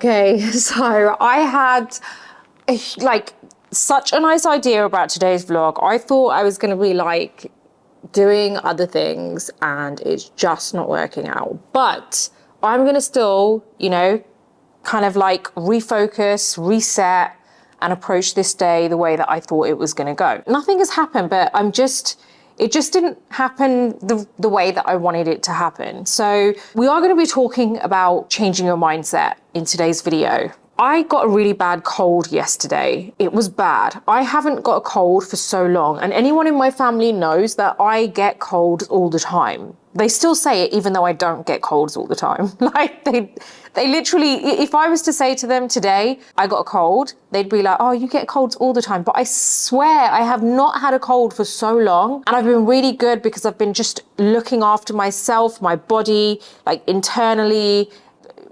Okay, so I had like such a nice idea about today's vlog. I thought I was going to be like doing other things and it's just not working out. But I'm going to still, you know, kind of like refocus, reset and approach this day the way that I thought it was going to go. Nothing has happened, but it just didn't happen the way that I wanted it to happen. So we are going to be talking about changing your mindset in today's video. I got a really bad cold yesterday. It was bad. I haven't got a cold for so long, and anyone in my family knows that I get colds all the time. They still say it even though I don't get colds all the time. Like they literally, if I was to say to them today, I got a cold, they'd be like, oh, you get colds all the time. But I swear I have not had a cold for so long. And I've been really good because I've been just looking after myself, my body, like internally,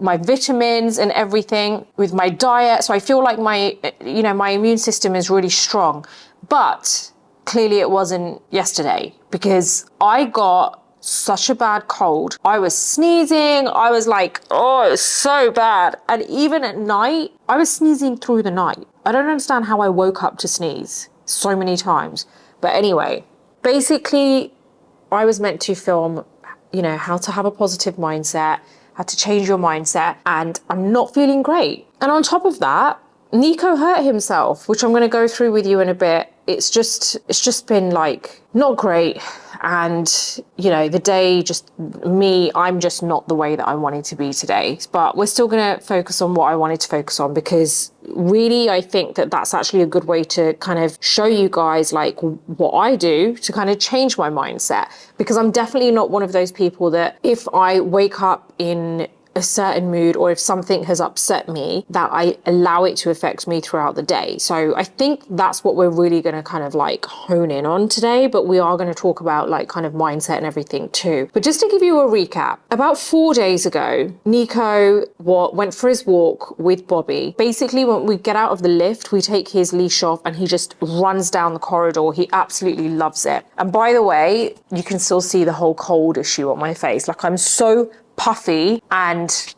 my vitamins and everything with my diet. So I feel like my immune system is really strong. But clearly it wasn't yesterday because I got such a bad cold. I was sneezing. I was like, oh, it was so bad. And even at night, I was sneezing through the night. I don't understand how I woke up to sneeze so many times. But anyway, basically, I was meant to film, you know, how to have a positive mindset, how to change your mindset, and I'm not feeling great. And on top of that, Nico hurt himself, which I'm going to go through with you in a bit. It's just been like not great. And, you know, the day I'm just not the way that I wanted to be today. But we're still going to focus on what I wanted to focus on because really I think that that's actually a good way to kind of show you guys like what I do to kind of change my mindset. Because I'm definitely not one of those people that if I wake up in a certain mood or if something has upset me, that I allow it to affect me throughout the day. So I think that's what we're really going to kind of like hone in on today, but we are going to talk about like kind of mindset and everything too. But just to give you a recap, about 4 days ago, Nico went for his walk with Bobby. Basically, when we get out of the lift, we take his leash off and he just runs down the corridor. He absolutely loves it. And by the way, you can still see the whole cold issue on my face. Like I'm so puffy and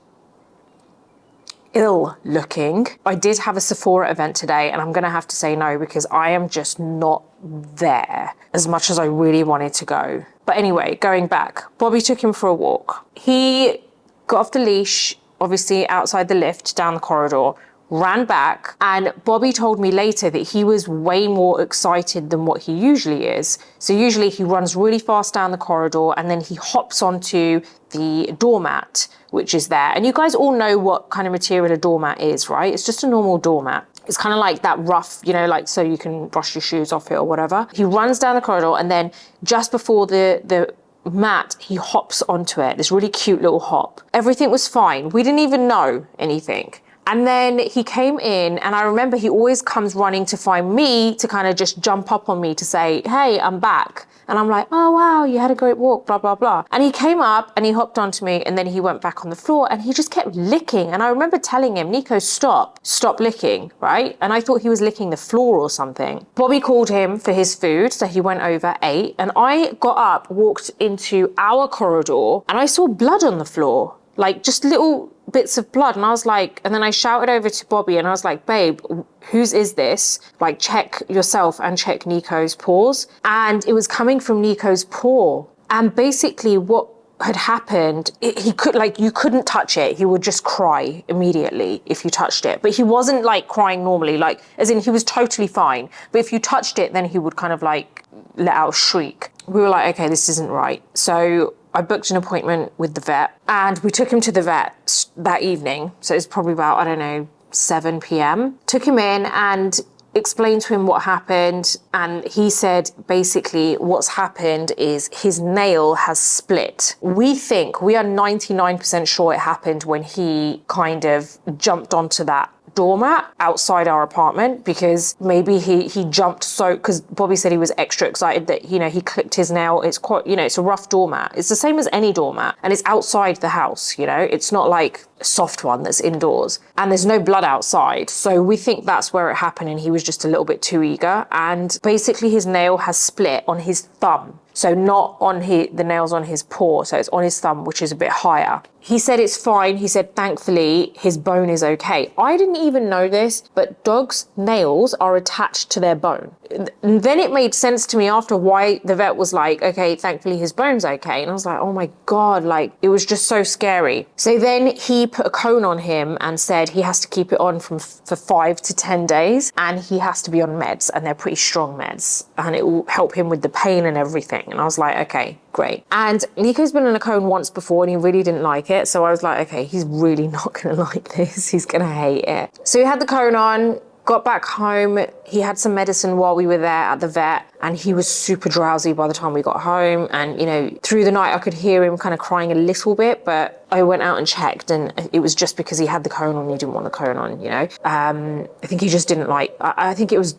ill looking. I did have a Sephora event today and I'm going to have to say no because I am just not there as much as I really wanted to go. But anyway, going back, Bobby took him for a walk. He got off the leash, obviously outside the lift, down the corridor, ran back, and Bobby told me later that he was way more excited than what he usually is. So usually he runs really fast down the corridor and then he hops onto the doormat, which is there. And you guys all know what kind of material a doormat is, right? It's just a normal doormat. It's kind of like that rough, you know, like so you can brush your shoes off it or whatever. He runs down the corridor and then just before the mat, he hops onto it, this really cute little hop. Everything was fine. We didn't even know anything. And then he came in and I remember he always comes running to find me to kind of just jump up on me to say, hey, I'm back. And I'm like, oh, wow, you had a great walk, blah, blah, blah. And he came up and he hopped onto me and then he went back on the floor and he just kept licking. And I remember telling him, Nico, stop licking, right? And I thought he was licking the floor or something. Bobby called him for his food. So he went over, ate, and I got up, walked into our corridor and I saw blood on the floor, like just little bits of blood. And I was like, and then I shouted over to Bobby and I was like, babe, whose is this? Like, check yourself and check Nico's paws. And it was coming from Nico's paw. And basically what had happened, he could, like, you couldn't touch it. He would just cry immediately if you touched it. But he wasn't like crying normally, like, as in he was totally fine. But if you touched it, then he would kind of like let out a shriek. We were like, okay, this isn't right. So I booked an appointment with the vet and we took him to the vet that evening. So it was probably about, I don't know, 7 p.m. Took him in and explained to him what happened. And he said, basically what's happened is his nail has split. We are 99% sure it happened when he kind of jumped onto that doormat outside our apartment because maybe he jumped because Bobby said he was extra excited that, you know, he clipped his nail. It's quite, you know, it's a rough doormat. It's the same as any doormat and it's outside the house, you know, it's not like a soft one that's indoors and there's no blood outside. So we think that's where it happened and he was just a little bit too eager and basically his nail has split on his thumb. So not on the nails on his paw, so it's on his thumb, which is a bit higher. He said it's fine. He said, thankfully, his bone is okay. I didn't even know this, but dogs' nails are attached to their bone. And then it made sense to me after why the vet was like, okay, thankfully his bone's okay. And I was like, oh my God, like it was just so scary. So then he put a cone on him and said he has to keep it on for 5 to 10 days and he has to be on meds, and they're pretty strong meds, and it will help him with the pain and everything. And I was like, okay, great. And Nico's been in a cone once before and he really didn't like it. So I was like, okay, he's really not going to like this. He's going to hate it. So he had the cone on, got back home. He had some medicine while we were there at the vet, and he was super drowsy by the time we got home. And, you know, through the night I could hear him kind of crying a little bit, but I went out and checked and it was just because he had the cone on and he didn't want the cone on, you know. I think he just didn't like, I think it was,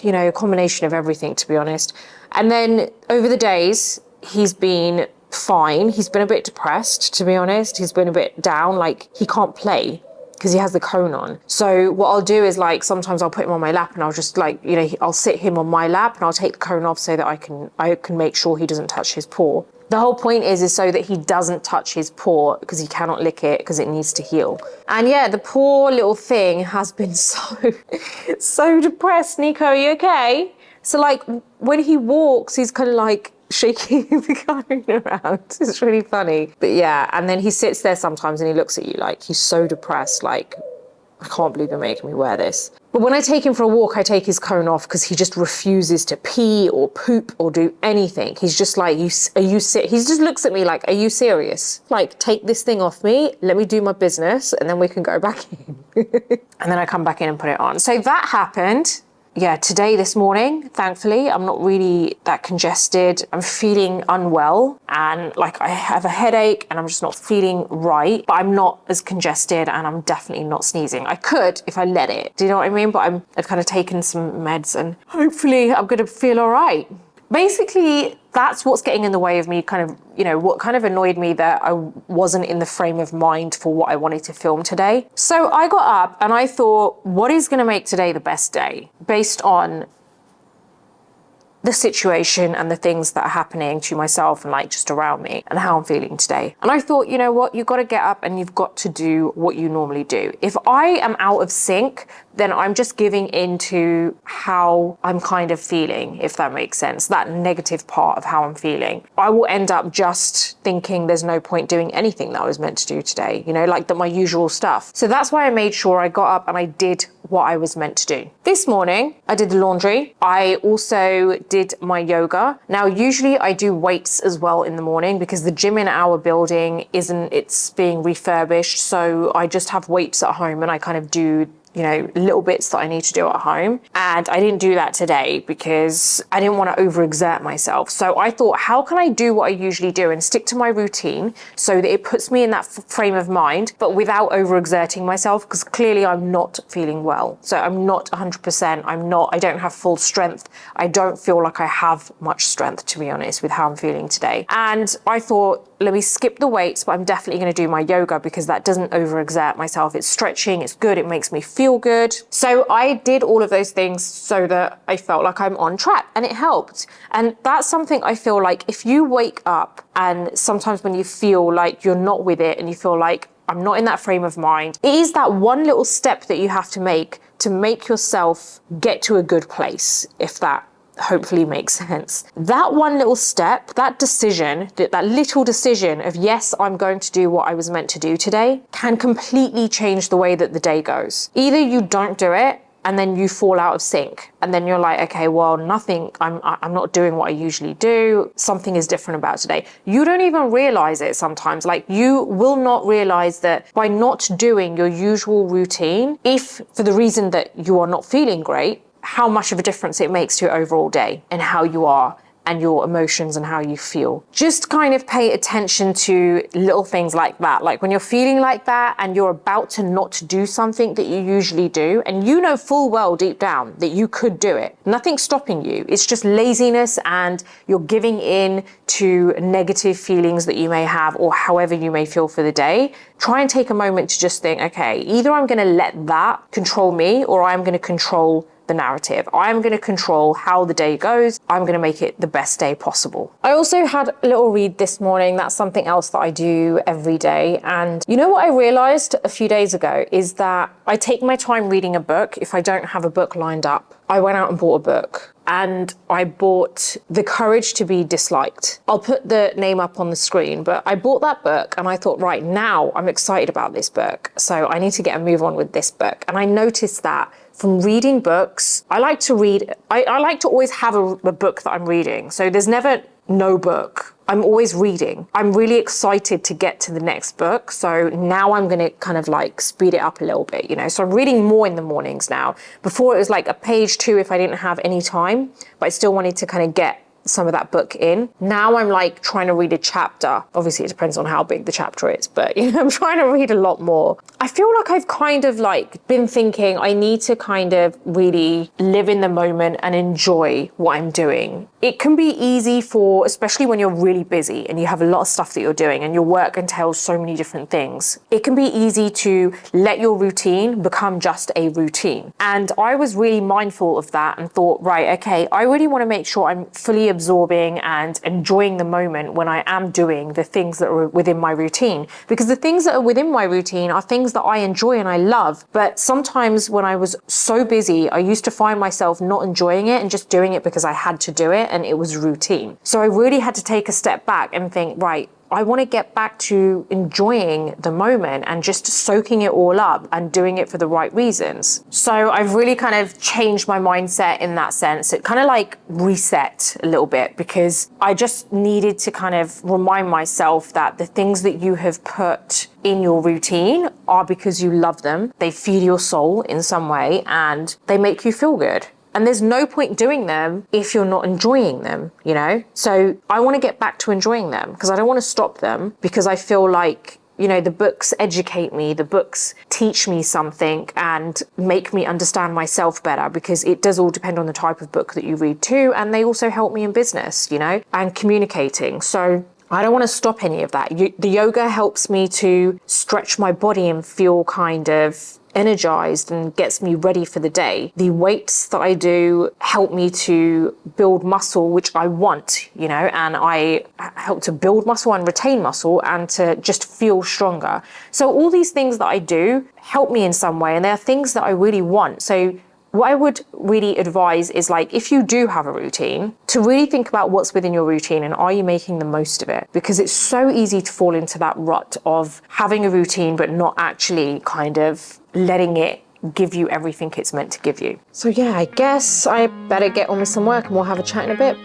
you know, a combination of everything, to be honest. And then over the days, he's been fine. He's been a bit depressed, to be honest. He's been a bit down, like he can't play because he has the cone on. So what I'll do is, like, sometimes I'll put him on my lap and I'll just, like, you know, I'll sit him on my lap and I'll take the cone off so that I can make sure he doesn't touch his paw. The whole point is so that he doesn't touch his paw, because he cannot lick it because it needs to heal. And yeah, the poor little thing has been so depressed. Nico, are you okay? So like when he walks, he's kind of like shaking the cone around. It's really funny. But yeah, and then he sits there sometimes and he looks at you like he's so depressed, like, I can't believe you're making me wear this. But when I take him for a walk, I take his cone off because he just refuses to pee or poop or do anything. He's just like, he just looks at me like, are you serious? Like, take this thing off me, let me do my business, and then we can go back in. And then I come back in and put it on. So that happened. Yeah, today, this morning, thankfully, I'm not really that congested. I'm feeling unwell and like I have a headache and I'm just not feeling right, but I'm not as congested and I'm definitely not sneezing. I could if I let it. Do you know what I mean? But I've kind of taken some meds and hopefully I'm going to feel all right. Basically, that's what's getting in the way of me kind of, you know, what kind of annoyed me that I wasn't in the frame of mind for what I wanted to film today. So I got up and I thought, what is going to make today the best day based on the situation and the things that are happening to myself and like just around me and how I'm feeling today. And I thought, you know what, you've got to get up and you've got to do what you normally do. If I am out of sync, then I'm just giving into how I'm kind of feeling, if that makes sense, that negative part of how I'm feeling. I will end up just thinking there's no point doing anything that I was meant to do today, you know, like my usual stuff. So that's why I made sure I got up and I did what I was meant to do. This morning, I did the laundry. I also did my yoga. Now, usually I do weights as well in the morning because the gym in our building it's being refurbished. So I just have weights at home and I kind of do, you know, little bits that I need to do at home. And I didn't do that today because I didn't want to overexert myself. So I thought, how can I do what I usually do and stick to my routine so that it puts me in that frame of mind, but without overexerting myself? Because clearly I'm not feeling well. So I'm not 100%. I don't have full strength. I don't feel like I have much strength, to be honest, with how I'm feeling today. And I thought, let me skip the weights, but I'm definitely going to do my yoga because that doesn't overexert myself. It's stretching, it's good, it makes me feel good. So I did all of those things so that I felt like I'm on track, and it helped. And that's something I feel like if you wake up and sometimes when you feel like you're not with it and you feel like I'm not in that frame of mind, it is that one little step that you have to make yourself get to a good place, if that hopefully makes sense. That one little step, that decision, that little decision of yes, I'm going to do what I was meant to do today, can completely change the way that the day goes. Either you don't do it and then you fall out of sync and then you're like, okay, well, nothing, I'm not doing what I usually do. Something is different about today. You don't even realize it sometimes. Like, you will not realize that by not doing your usual routine, if for the reason that you are not feeling great, how much of a difference it makes to your overall day and how you are and your emotions and how you feel. Just kind of pay attention to little things like that. Like when you're feeling like that and you're about to not do something that you usually do, and you know full well deep down that you could do it. Nothing's stopping you. It's just laziness and you're giving in to negative feelings that you may have or however you may feel for the day. Try and take a moment to just think, okay, either I'm going to let that control me or I'm going to control the narrative. I'm going to control how the day goes. I'm going to make it the best day possible. I also had a little read this morning. That's something else that I do every day. And you know what I realized a few days ago is that I take my time reading a book if I don't have a book lined up. I went out and bought a book, and I bought The Courage to Be Disliked. I'll put the name up on the screen, but I bought that book and I thought, right, now I'm excited about this book. So I need to get a move on with this book. And I noticed that from reading books, I like to read, I like to always have a book that I'm reading. So there's never no book. I'm always reading. I'm really excited to get to the next book. So now I'm going to kind of like speed it up a little bit, you know. So I'm reading more in the mornings now. Before it was like a page 2 if I didn't have any time, but I still wanted to kind of get some of that book in. Now I'm like trying to read a chapter. Obviously it depends on how big the chapter is, but you know, I'm trying to read a lot more. I feel like I've kind of like been thinking I need to kind of really live in the moment and enjoy what I'm doing. It can be easy for, especially when you're really busy and you have a lot of stuff that you're doing and your work entails so many different things. It can be easy to let your routine become just a routine. And I was really mindful of that and thought, right, okay, I really want to make sure I'm fully absorbing and enjoying the moment when I am doing the things that are within my routine. Because the things that are within my routine are things that I enjoy and I love. But sometimes when I was so busy, I used to find myself not enjoying it and just doing it because I had to do it and it was routine. So I really had to take a step back and think, right, I want to get back to enjoying the moment and just soaking it all up and doing it for the right reasons. So I've really kind of changed my mindset in that sense. It kind of like reset a little bit because I just needed to kind of remind myself that the things that you have put in your routine are because you love them. They feed your soul in some way and they make you feel good. And there's no point doing them if you're not enjoying them, you know? So I want to get back to enjoying them because I don't want to stop them because I feel like, you know, the books educate me, the books teach me something and make me understand myself better because it does all depend on the type of book that you read too. And they also help me in business, you know, and communicating. So I don't want to stop any of that. The yoga helps me to stretch my body and feel kind of energized and gets me ready for the day. The weights that I do help me to build muscle, which I want, you know, and I help to build muscle and retain muscle and to just feel stronger. So all these things that I do help me in some way and they're things that I really want. So what I would really advise is like, if you do have a routine, to really think about what's within your routine and are you making the most of it? Because it's so easy to fall into that rut of having a routine, but not actually kind of letting it give you everything it's meant to give you. So yeah, I guess I better get on with some work and we'll have a chat in a bit.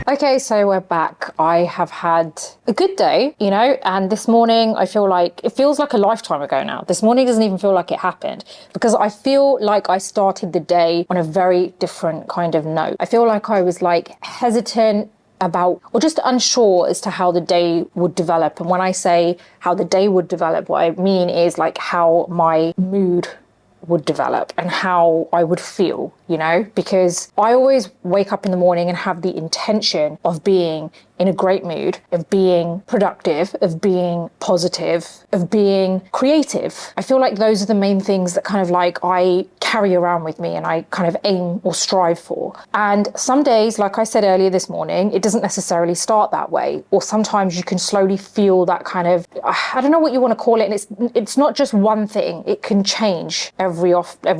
Okay, so we're back. I have had a good day, you know, and this morning I feel like it feels like a lifetime ago now. This morning doesn't even feel like it happened because I feel like I started the day on a very different kind of note. I feel like I was like hesitant about, or just unsure as to how the day would develop. And when I say how the day would develop, what I mean is like how my mood would develop and how I would feel you know, because I always wake up in the morning and have the intention of being in a great mood, of being productive, of being positive, of being creative. I feel like those are the main things that kind of like I carry around with me and I kind of aim or strive for. And some days, like I said earlier this morning, it doesn't necessarily start that way. Or sometimes you can slowly feel that kind of, I don't know what you want to call it. And it's not just one thing. It can change every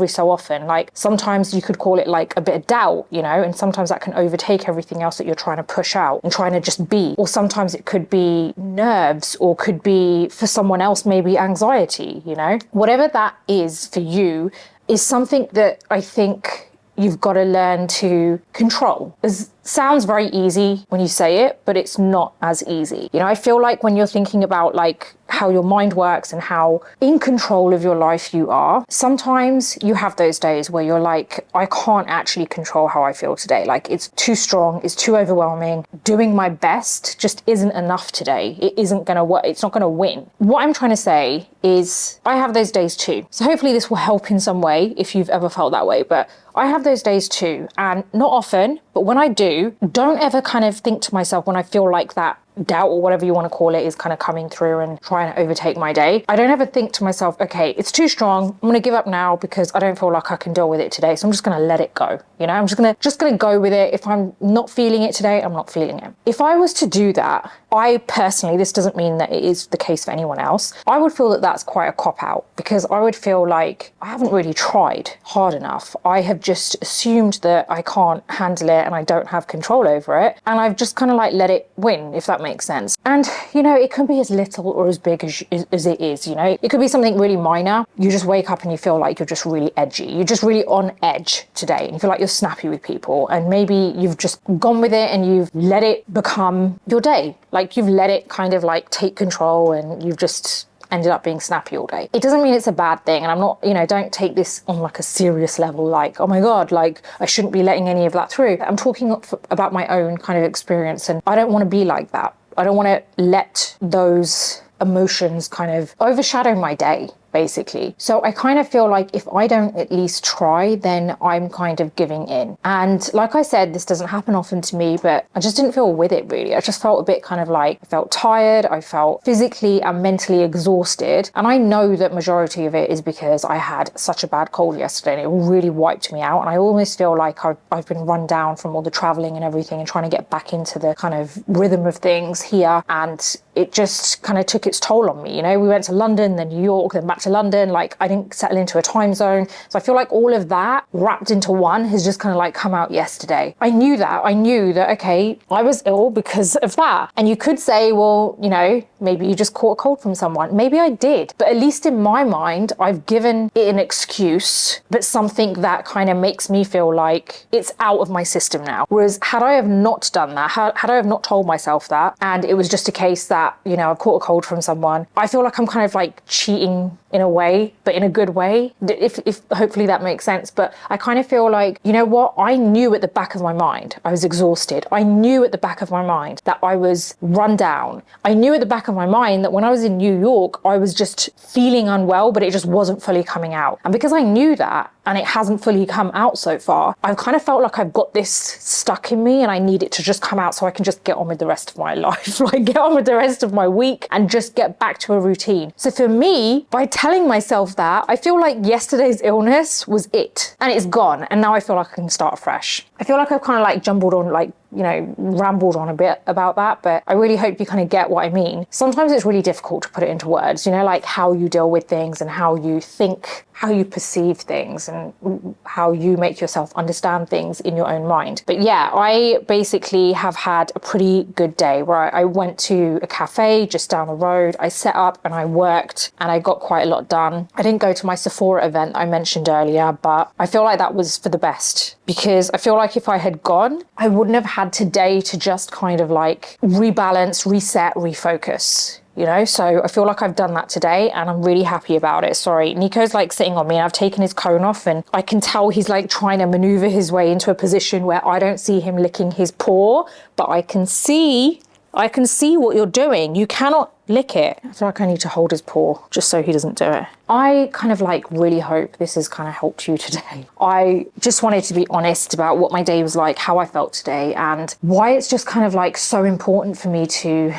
so often. Like sometimes you could call it like a bit of doubt, you know, and sometimes that can overtake everything else that you're trying to push out and trying to just be. Or sometimes it could be nerves, or could be for someone else maybe anxiety, you know. Whatever that is for you is something that I think you've got to learn to control. It sounds very easy when you say it, but it's not as easy. You know, I feel like when you're thinking about like how your mind works and how in control of your life you are, sometimes you have those days where you're like, I can't actually control how I feel today. Like it's too strong, it's too overwhelming. Doing my best just isn't enough today. It isn't going to work. It's not going to win. What I'm trying to say is I have those days too. So hopefully this will help in some way if you've ever felt that way. But I have those days too. And not often, but when I do, don't ever kind of think to myself when I feel like that doubt or whatever you want to call it is kind of coming through and trying to overtake my day. I don't ever think to myself, okay, it's too strong. I'm going to give up now because I don't feel like I can deal with it today. So I'm just going to let it go. You know, I'm just going to go with it. If I'm not feeling it today, I'm not feeling it. If I was to do that, I personally, this doesn't mean that it is the case for anyone else, I would feel that that's quite a cop out, because I would feel like I haven't really tried hard enough. I have just assumed that I can't handle it and I don't have control over it. And I've just kind of like let it win, if that makes sense. And, you know, it can be as little or as big as it is, you know. It could be something really minor. You just wake up and you feel like you're just really edgy. You're just really on edge today and you feel like you're snappy with people. And maybe you've just gone with it and you've let it become your day. Like you've let it kind of like take control and you've just ended up being snappy all day. It doesn't mean it's a bad thing. And I'm not, you know, don't take this on like a serious level, like, oh my God, like I shouldn't be letting any of that through. I'm talking about my own kind of experience, and I don't want to be like that. I don't want to let those emotions kind of overshadow my day, basically. So I kind of feel like if I don't at least try, then I'm kind of giving in. And like I said, this doesn't happen often to me, but I just didn't feel with it really. I just felt a bit kind of like, I felt tired, I felt physically and mentally exhausted. And I know that majority of it is because I had such a bad cold yesterday and it really wiped me out. And I almost feel like I've been run down from all the traveling and everything and trying to get back into the kind of rhythm of things here. And it just kind of took its toll on me. You know, we went to London, then New York, then back to London. Like I didn't settle into a time zone. So I feel like all of that wrapped into one has just kind of like come out yesterday. I knew that, okay, I was ill because of that. And you could say, well, you know, maybe you just caught a cold from someone. Maybe I did. But at least in my mind, I've given it an excuse, but something that kind of makes me feel like it's out of my system now. Whereas had I have not done that, had I have not told myself that, and it was just a case that, you know, I've caught a cold from someone, I feel like I'm kind of like cheating in a way, but in a good way, if hopefully that makes sense. But I kind of feel like, you know what, I knew at the back of my mind I was exhausted. I knew at the back of my mind that I was run down. I knew at the back of my mind that when I was in New York, I was just feeling unwell, but it just wasn't fully coming out. And because I knew that, and it hasn't fully come out so far, I've kind of felt like I've got this stuck in me and I need it to just come out so I can just get on with the rest of my life, like get on with the rest of my week and just get back to a routine. So for me, by telling myself that, I feel like yesterday's illness was it and it's gone. And now I feel like I can start fresh. I feel like I've kind of like jumbled on, like, you know, rambled on a bit about that, but I really hope you kind of get what I mean. Sometimes it's really difficult to put it into words, you know, like how you deal with things and how you think, how you perceive things and how you make yourself understand things in your own mind. But yeah, I basically have had a pretty good day where I went to a cafe just down the road. I set up and I worked and I got quite a lot done. I didn't go to my Sephora event I mentioned earlier, but I feel like that was for the best, because I feel like if I had gone, I wouldn't have had today to just kind of like rebalance, reset, refocus. You know, so I feel like I've done that today and I'm really happy about it. Sorry, Nico's like sitting on me and I've taken his cone off and I can tell he's like trying to maneuver his way into a position where I don't see him licking his paw, but I can see what you're doing. You cannot lick it. I feel like I need to hold his paw just so he doesn't do it. I kind of like really hope this has kind of helped you today. I just wanted to be honest about what my day was like, how I felt today, and why it's just kind of like so important for me to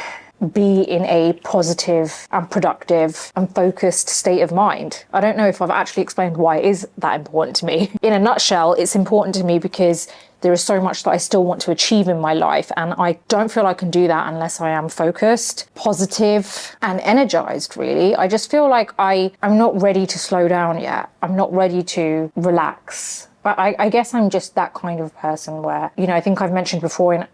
be in a positive and productive and focused state of mind. I don't know if I've actually explained why it is that important to me. In a nutshell, it's important to me because there is so much that I still want to achieve in my life, and I don't feel I can do that unless I am focused, positive, and energized, really. I just feel like I'm not ready to slow down yet. I'm not ready to relax. I guess I'm just that kind of person where, you know, I think I've mentioned before in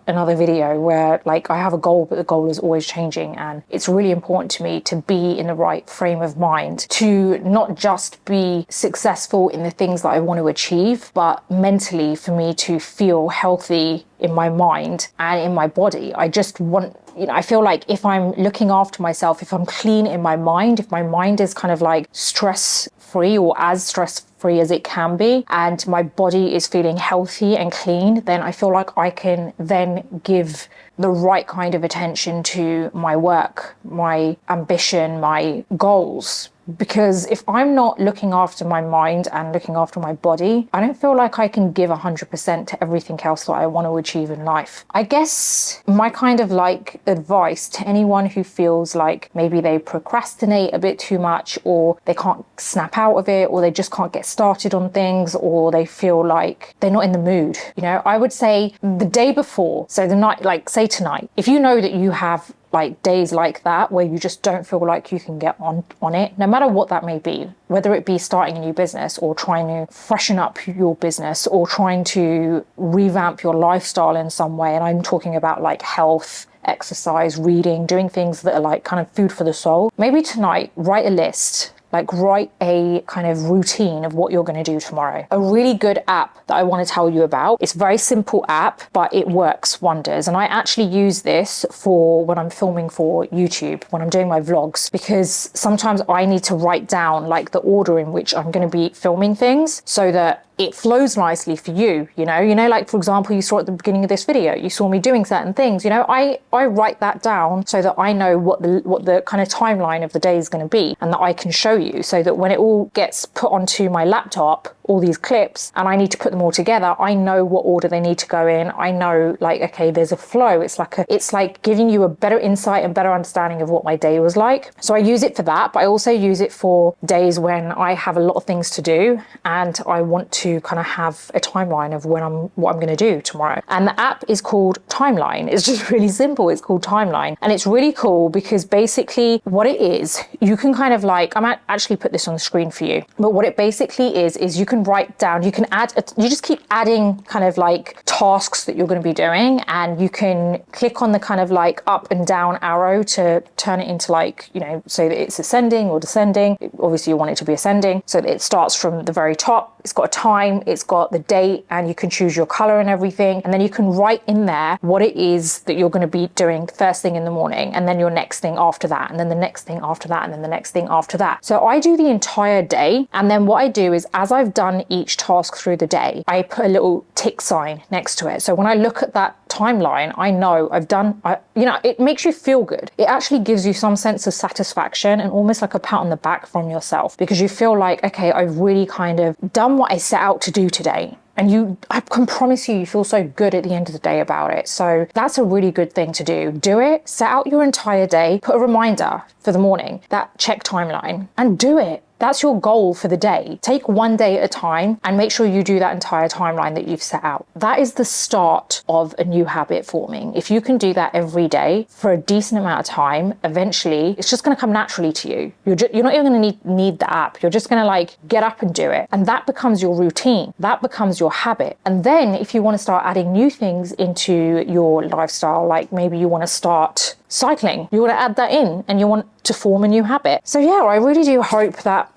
another video where like I have a goal, but the goal is always changing. And it's really important to me to be in the right frame of mind to not just be successful in the things that I want to achieve, but mentally for me to feel healthy in my mind and in my body. I just want, you know, I feel like if I'm looking after myself, if I'm clean in my mind, if my mind is kind of like stress-free or as stress-free as it can be, and my body is feeling healthy and clean, then I feel like I can then give the right kind of attention to my work, my ambition, my goals. Because if I'm not looking after my mind and looking after my body, I don't feel like I can give 100% to everything else that I want to achieve in life. I guess my kind of like advice to anyone who feels like maybe they procrastinate a bit too much, or they can't snap out of it, or they just can't get started on things, or they feel like they're not in the mood, you know, I would say the day before, so the night, like say tonight, if you know that you have like days like that where you just don't feel like you can get on it, no matter what that may be, whether it be starting a new business or trying to freshen up your business or trying to revamp your lifestyle in some way, and I'm talking about like health, exercise, reading, doing things that are like kind of food for the soul. Maybe tonight write a list, like write a kind of routine of what you're going to do tomorrow. A really good app that I want to tell you about. It's a very simple app, but it works wonders. And I actually use this for when I'm filming for YouTube, when I'm doing my vlogs, because sometimes I need to write down like the order in which I'm going to be filming things so that it flows nicely for you, you know, like for example, you saw at the beginning of this video, you saw me doing certain things, you know, I write that down so that I know what the kind of timeline of the day is going to be, and that I can show you, so that when it all gets put onto my laptop, all these clips, and I need to put them all together, I know what order they need to go in. I know like, okay, there's a flow. It's like giving you a better insight and better understanding of what my day was like. So I use it for that, but I also use it for days when I have a lot of things to do and I want to kind of have a timeline of what I'm going to do tomorrow. And the app is called Timeline. It's just really simple. It's called Timeline. And it's really cool because basically what it is, you can kind of like, I might actually put this on the screen for you, but what it basically is you can write down, you can add, you just keep adding kind of like tasks that you're going to be doing, and you can click on the kind of like up and down arrow to turn it into like, you know, so that it's ascending or descending. Obviously you want it to be ascending, so that it starts from the very top. It's got a time, it's got the date, and you can choose your color and everything. And then you can write in there what it is that you're going to be doing first thing in the morning, and then your next thing after that, and then the next thing after that, and then the next thing after that. So I do the entire day. And then what I do is, as I've done each task through the day, I put a little tick sign next to it. So when I look at that timeline, I know I've done, you know, it makes you feel good. It actually gives you some sense of satisfaction and almost like a pat on the back from yourself, because you feel like, okay, I've really kind of done what I set out to do today. And I can promise you feel so good at the end of the day about it. So that's a really good thing to do. Do it, set out your entire day, put a reminder for the morning, that check timeline, and do it. That's your goal for the day. Take one day at a time and make sure you do that entire timeline that you've set out. That is the start of a new habit forming. If you can do that every day for a decent amount of time, eventually it's just going to come naturally to you. You're not even going to need the app. You're just going to like get up and do it. And that becomes your routine. That becomes your habit. And then if you want to start adding new things into your lifestyle, like maybe you want to start cycling, you want to add that in and you want to form a new habit. So yeah, I really do hope that,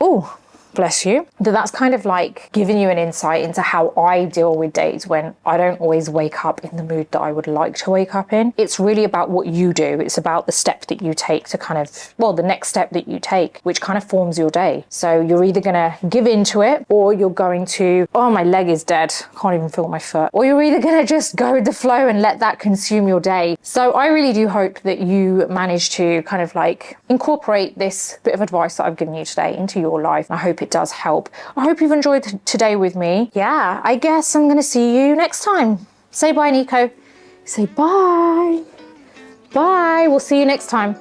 bless you, that's kind of like giving you an insight into how I deal with days when I don't always wake up in the mood that I would like to wake up in. It's really about what you do. It's about the step that you take to kind of, well, the next step that you take, which kind of forms your day. So you're either going to give into it, or you're going to, oh, my leg is dead, can't even feel my foot. Or you're either going to just go with the flow and let that consume your day. So I really do hope that you manage to kind of like incorporate this bit of advice that I've given you today into your life. I hope it does help. I hope you've enjoyed today with me. Yeah, I guess I'm going to see you next time. Say bye, Nico. Say bye. Bye. We'll see you next time.